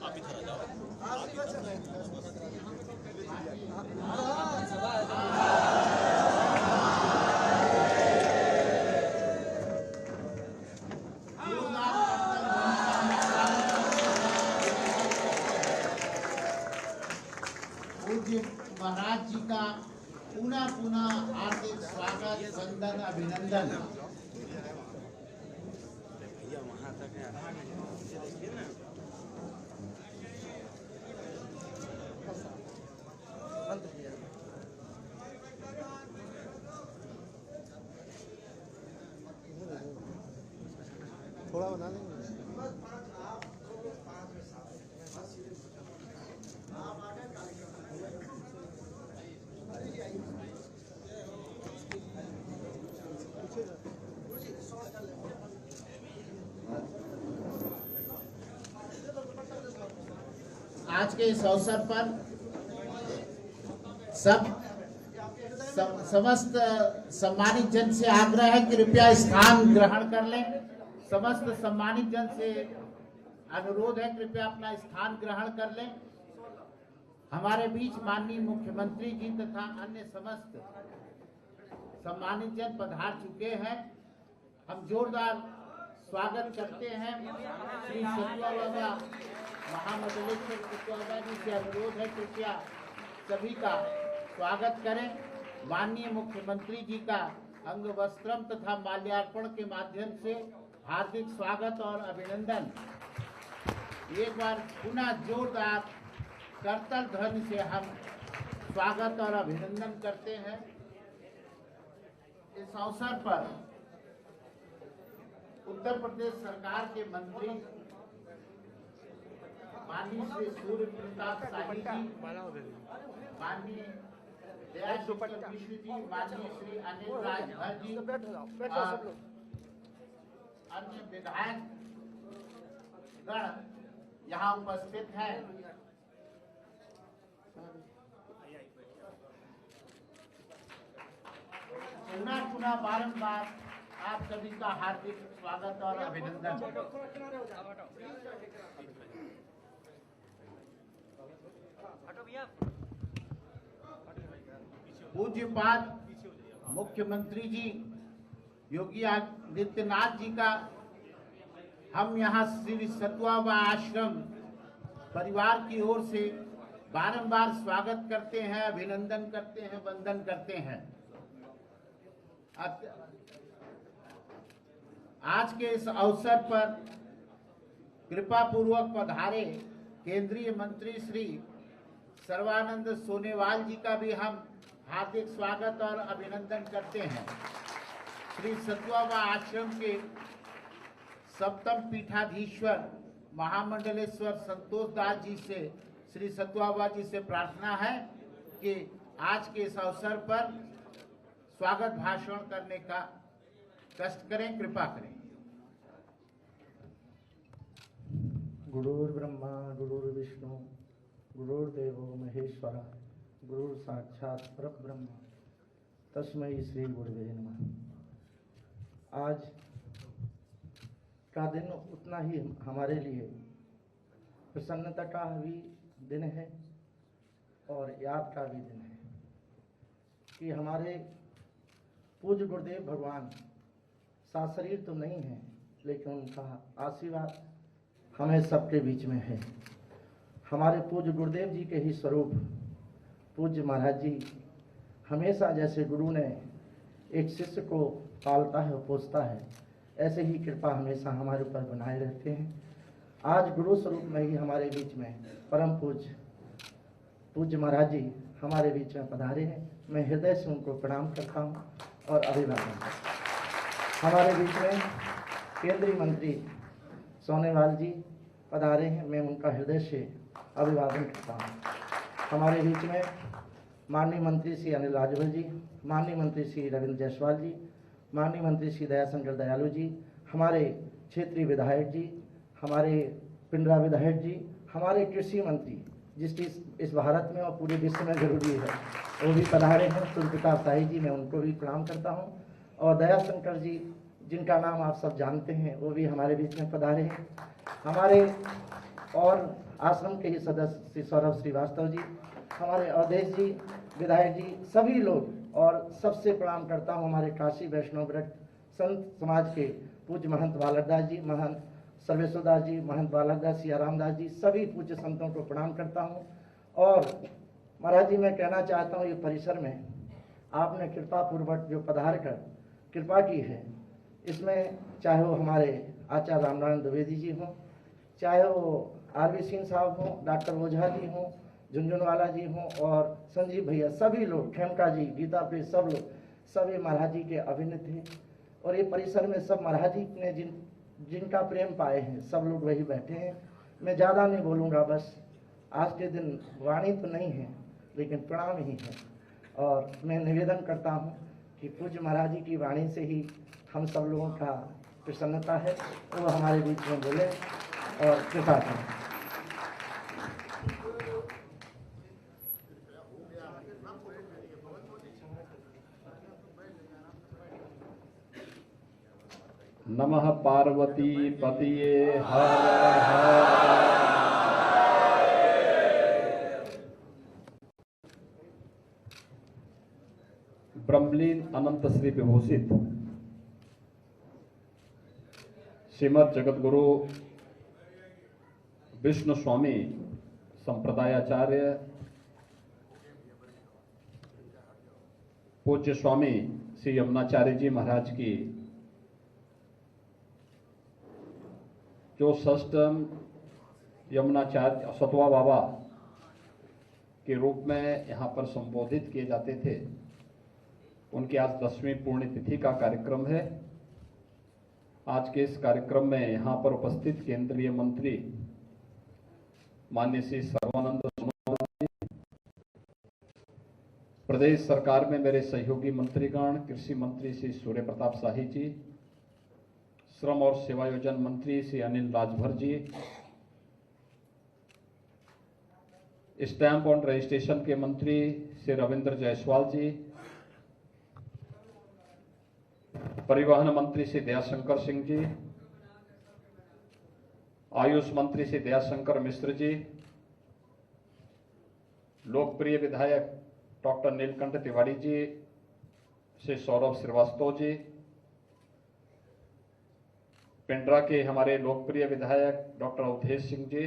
पूज्य महाराज जी का पुनः पुनः हार्दिक स्वागत, वंदन, अभिनंदन। थोड़ा बना लेंगे। आज के इस अवसर पर समस्त सम्मानित जन से आग्रह है, कृपया स्थान ग्रहण कर लें। समस्त सम्मानित जन से अनुरोध है, कृपया अपना स्थान ग्रहण कर लें। हमारे बीच माननीय मुख्यमंत्री जी तथा अन्य समस्त सम्मानित जन पधार चुके हैं। हम जोरदार स्वागत करते हैं। श्री सतुआ बाबा महामंडलेश्वर सतुआ जी से अनुरोध है, कृपया सभी का स्वागत करें। माननीय मुख्यमंत्री जी का अंग वस्त्रम तथा माल्यार्पण के माध्यम से हार्दिक स्वागत और अभिनंदन। एक बार पुनः जोरदार करताल ध्वनि से हम स्वागत और अभिनंदन करते हैं। इस अवसर पर उत्तर प्रदेश सरकार के मंत्री माननीय श्री सूर्य प्रताप शाही जी, माननीय दयाशंकर मिश्र जी, माननीय श्री अनिल राजभर जी और अन्य विधायक गण यहाँ उपस्थित हैं। पुनः बारंबार आप सभी का हार्दिक स्वागत और अभिनंदन। पूज्यपाद मुख्यमंत्री जी योगी आदित्यनाथ जी का हम यहाँ श्री सतुआ आश्रम परिवार की ओर से बारंबार स्वागत करते हैं, अभिनंदन करते हैं, वंदन करते हैं। आज के इस अवसर पर कृपा पूर्वक पधारे केंद्रीय मंत्री श्री सर्बानंद सोनोवाल जी का भी हम हार्दिक स्वागत और अभिनंदन करते हैं। श्री सतुआ आश्रम के सप्तम पीठाधीश्वर महामंडलेश्वर संतोष दास जी से, श्री सतुआ जी से प्रार्थना है कि आज के इस अवसर पर स्वागत भाषण करने का कष्ट करें, कृपा करें। गुरुर्ब्रह्मा गुरुर्विष्णु गुरुर्देवो महेश्वरा गुरुर साक्षात परब्रह्म तस्मै श्री गुरुवे नमः। आज का दिन उतना ही हमारे लिए प्रसन्नता का भी दिन है और याद का भी दिन है कि हमारे पूज्य गुरुदेव भगवान साथ शरीर तो नहीं है, लेकिन उनका आशीर्वाद हमें सबके बीच में है। हमारे पूज्य गुरुदेव जी के ही स्वरूप पूज्य महाराज जी हमेशा जैसे गुरु ने एक शिष्य को पालता है, पोसता है, ऐसे ही कृपा हमेशा हमारे ऊपर बनाए रहते हैं। आज गुरु स्वरूप में ही हमारे बीच में परम पूज्य महाराज जी हमारे बीच में पधारे हैं। मैं हृदय से उनको प्रणाम करता हूँ और अभिवादन करता हूँ। हमारे बीच में केंद्रीय मंत्री सोनोवाल जी पधारे हैं, मैं उनका हृदय से अभिवादन करता हूँ। हमारे बीच में माननीय मंत्री श्री अनिल राजभर जी, माननीय मंत्री श्री रविंद्र जायसवाल जी, माननीय मंत्री श्री दयाशंकर दयालु जी, हमारे क्षेत्रीय विधायक जी, हमारे पिंडरा विधायक जी, हमारे कृषि मंत्री जिसकी इस भारत में और पूरे विश्व में जरूरी है, वो भी पधारे हैं। सूर्य प्रताप शाही जी, मैं उनको भी प्रणाम करता हूँ। और दयाशंकर जी जिनका नाम आप सब जानते हैं, वो भी हमारे बीच में पधारे हैं। हमारे और आश्रम के ही सदस्य श्री सौरभ श्रीवास्तव जी, हमारे अवधेश जी, विधायक जी, सभी लोग, और सबसे प्रणाम करता हूँ हमारे काशी वैष्णव व्रत संत समाज के पूज्य महंत बालक दास जी, महंत सर्वेश्वर दास जी, महंत बालक दास, सियाराम दास जी, सभी पूज्य संतों को प्रणाम करता हूँ। और महाराज जी, मैं कहना चाहता हूँ, ये परिसर में आपने कृपा पूर्वक जो पधार कर कृपा की है, इसमें चाहे वो हमारे आचार्य रामनारायण द्विवेदी जी हों, चाहे वो आरवी सिंह साहब हों, डॉक्टर ओझा जी हों, झुंझुनवाला जी हों, और संजीव भैया, सभी लोग, खेमका जी, गीता प्रिय, सब लोग, सभी महाराज जी के अभिन्न थे। और ये परिसर में सब महाराज जी ने जिनका प्रेम पाए हैं, सब लोग वही बैठे हैं। मैं ज़्यादा नहीं बोलूँगा, बस आज के दिन वाणी तो नहीं है, लेकिन प्रणाम ही है। और मैं निवेदन करता हूँ कि पूज्य महाराज जी की वाणी से ही हम सब लोगों का प्रसन्नता है, वो हमारे बीच में बोले और कृपा करें। नमः पार्वती पतिये हर हर। ब्रह्मलीन अनंत श्री विभूषित श्रीमद जगतगुरु विष्णु स्वामी संप्रदायाचार्य पूज्य स्वामी श्री यमुनाचार्य जी महाराज की जो षष्ठम यमुनाचार्य सतवा बाबा के रूप में यहाँ पर संबोधित किए जाते थे, उनकी आज 10वीं पुण्यतिथि का कार्यक्रम है। आज के इस कार्यक्रम में यहाँ पर उपस्थित केंद्रीय मंत्री माननीय श्री सर्वानंद सोनोवाल जी, प्रदेश सरकार में मेरे सहयोगी मंत्रीगण, कृषि मंत्री श्री सूर्य प्रताप शाही जी, श्रम और सेवायोजन मंत्री श्री अनिल राजभर जी, स्टैंप और रजिस्ट्रेशन के मंत्री श्री रविंद्र जायसवाल जी, परिवहन मंत्री श्री दयाशंकर सिंह जी, आयुष मंत्री श्री दयाशंकर मिश्र जी, लोकप्रिय विधायक डॉक्टर नीलकंठ तिवारी जी, श्री सौरभ श्रीवास्तव जी, पिंडरा के हमारे लोकप्रिय विधायक डॉक्टर अवधेश सिंह जी,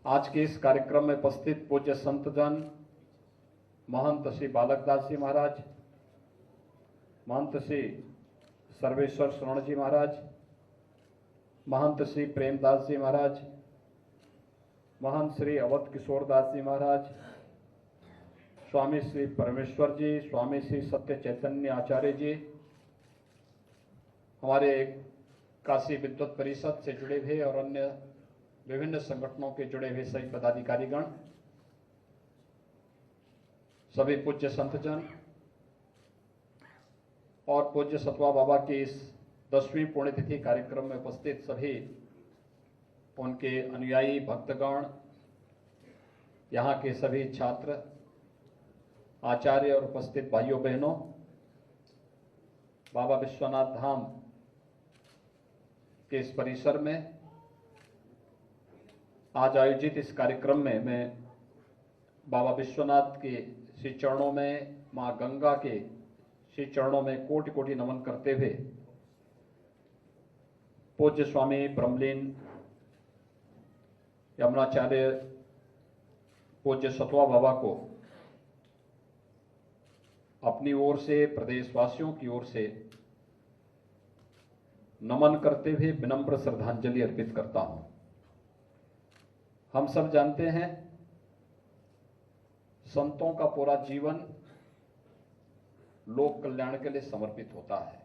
आज के इस कार्यक्रम में उपस्थित पूज्य संतजन, महंत श्री बालक दास जी महाराज, महंत श्री सर्वेश्वर शरण जी महाराज, महंत श्री प्रेमदास जी महाराज, महंत श्री अवध किशोर दास जी महाराज, स्वामी श्री परमेश्वर जी, स्वामी श्री सत्य चैतन्य आचार्य जी, हमारे काशी विद्वत परिषद से जुड़े हुए और अन्य विभिन्न संगठनों के जुड़े हुए सभी पदाधिकारीगण, सभी पूज्य संतजन और पूज्य सतवा बाबा के इस 10वीं पुण्यतिथि कार्यक्रम में उपस्थित सभी उनके अनुयायी भक्तगण, यहाँ के सभी छात्र, आचार्य और उपस्थित भाइयों बहनों, बाबा विश्वनाथ धाम के इस परिसर में आज आयोजित इस कार्यक्रम में मैं बाबा विश्वनाथ के श्री चरणों में, मां गंगा के श्री चरणों में कोटि कोटि नमन करते हुए पूज्य स्वामी ब्रह्मलीन यमुनाचार्य पूज्य सतवा बाबा को अपनी ओर से, प्रदेशवासियों की ओर से नमन करते हुए विनम्र श्रद्धांजलि अर्पित करता हूं। हम सब जानते हैं, संतों का पूरा जीवन लोक कल्याण के लिए समर्पित होता है,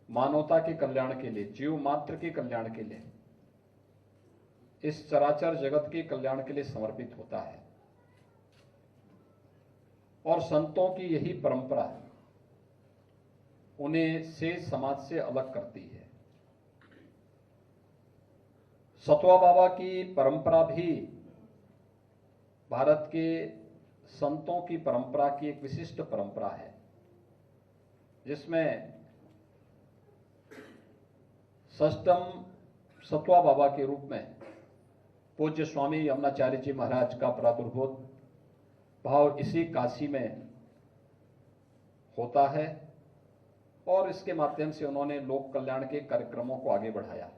मानवता के कल्याण के लिए, जीव मात्र के कल्याण के लिए, इस चराचर जगत के कल्याण के लिए समर्पित होता है। और संतों की यही परंपरा उन्हें शेष समाज से अलग करती है। सतवा बाबा की परंपरा भी भारत के संतों की परंपरा की एक विशिष्ट परंपरा है, जिसमें षष्ठम सतवा बाबा के रूप में पूज्य स्वामी यमुनाचार्य जी महाराज का प्रादुर्भूत भाव इसी काशी में होता है और इसके माध्यम से उन्होंने लोक कल्याण के कार्यक्रमों को आगे बढ़ाया।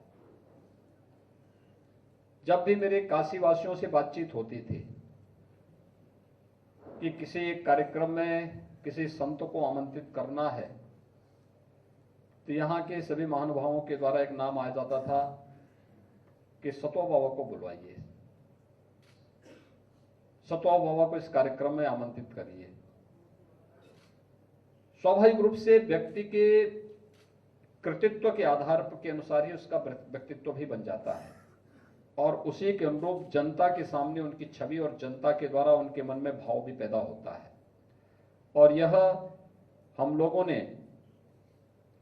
जब भी मेरे काशी वासियों से बातचीत होती थी कि किसी एक कार्यक्रम में किसी संत को आमंत्रित करना है तो यहां के सभी महानुभावों के द्वारा एक नाम आ जाता था कि सतवा बाबा को बुलवाइए, सतवा बाबा को इस कार्यक्रम में आमंत्रित करिए। स्वाभाविक रूप से व्यक्ति के कृतित्व के आधार के अनुसार ही उसका व्यक्तित्व भी बन जाता है और उसी के अनुरूप जनता के सामने उनकी छवि और जनता के द्वारा उनके मन में भाव भी पैदा होता है। और यह हम लोगों ने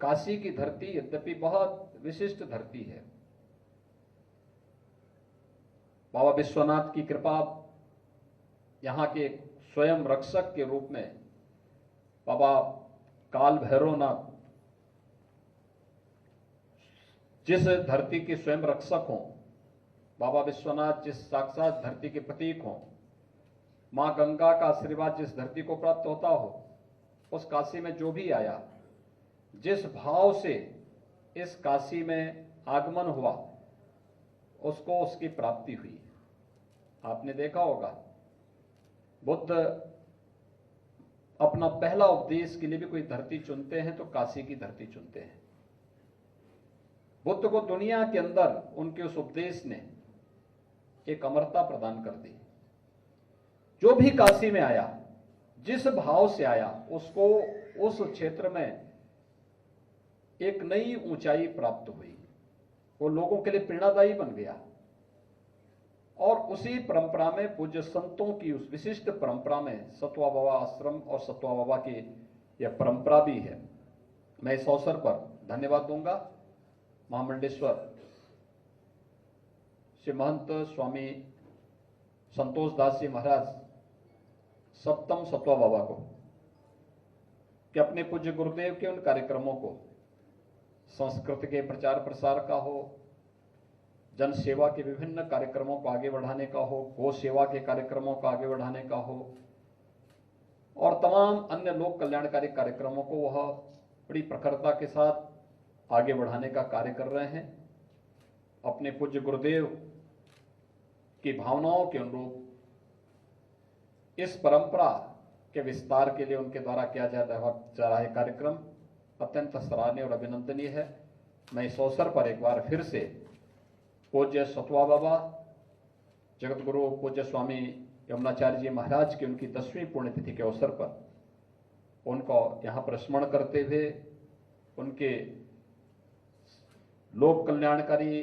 काशी की धरती यद्यपि बहुत विशिष्ट धरती है, बाबा विश्वनाथ की कृपा, यहाँ के स्वयं रक्षक के रूप में बाबा काल भैरवनाथ जिस धरती के स्वयं रक्षक हों, बाबा विश्वनाथ जिस साक्षात धरती के प्रतीक हों, मां गंगा का आशीर्वाद जिस धरती को प्राप्त होता हो, उस काशी में जो भी आया, जिस भाव से इस काशी में आगमन हुआ, उसको उसकी प्राप्ति हुई। आपने देखा होगा बुद्ध अपना पहला उपदेश के लिए भी कोई धरती चुनते हैं तो काशी की धरती चुनते हैं। बुद्ध को दुनिया के अंदर उनके उस उपदेश ने एक अमरता प्रदान कर दी। जो भी काशी में आया, जिस भाव से आया, उसको उस क्षेत्र में एक नई ऊंचाई प्राप्त हुई, वो लोगों के लिए प्रेरणादायी बन गया। और उसी परंपरा में पूज्य संतों की उस विशिष्ट परंपरा में सतवा बाबा आश्रम और सतवा बाबा की यह परंपरा भी है। मैं इस अवसर पर धन्यवाद दूंगा महामंडेश्वर श्री महंत स्वामी संतोष दास जी महाराज सप्तम सतवा बाबा को कि अपने पूज्य गुरुदेव के उन कार्यक्रमों को, संस्कृत के प्रचार प्रसार का हो, जन सेवा के विभिन्न कार्यक्रमों को आगे बढ़ाने का हो, गो सेवा के कार्यक्रमों को आगे बढ़ाने का हो और तमाम अन्य लोक कल्याणकारी कार्यक्रमों को वह बड़ी प्रखरता के साथ आगे बढ़ाने का कार्य कर रहे हैं। अपने पूज्य गुरुदेव की भावनाओं के अनुरूप इस परंपरा के विस्तार के लिए उनके द्वारा किया जा रहा है कार्यक्रम अत्यंत सराहनीय और अभिनंदनीय है। मैं इस अवसर पर एक बार फिर से पूज्य सतवा बाबा जगत गुरु पूज्य स्वामी यमुनाचार्य जी महाराज की उनकी 10वीं पुण्यतिथि के अवसर पर उनको यहाँ पर स्मरण करते हुए उनके लोक कल्याणकारी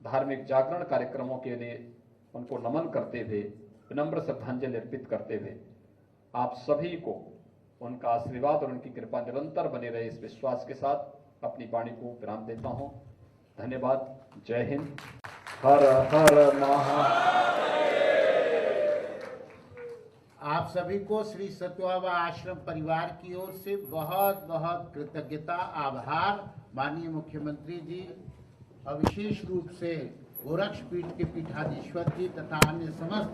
धार्मिक जागरण कार्यक्रमों के लिए उनको नमन करते हुए विनम्र श्रद्धांजलि अर्पित करते हुए आप सभी को उनका आशीर्वाद और उनकी कृपा निरंतर बने रहे इस विश्वास के साथ अपनी वाणी को विराम देता हूं। धन्यवाद। जय हिंद। हर हर महादेव। आप सभी को श्री सतवा बाबा आश्रम परिवार की ओर से बहुत बहुत कृतज्ञता, आभार। माननीय मुख्यमंत्री जी और विशेष रूप से गोरक्षपीठ के पीठाधीश्वर जी तथा अन्य समस्त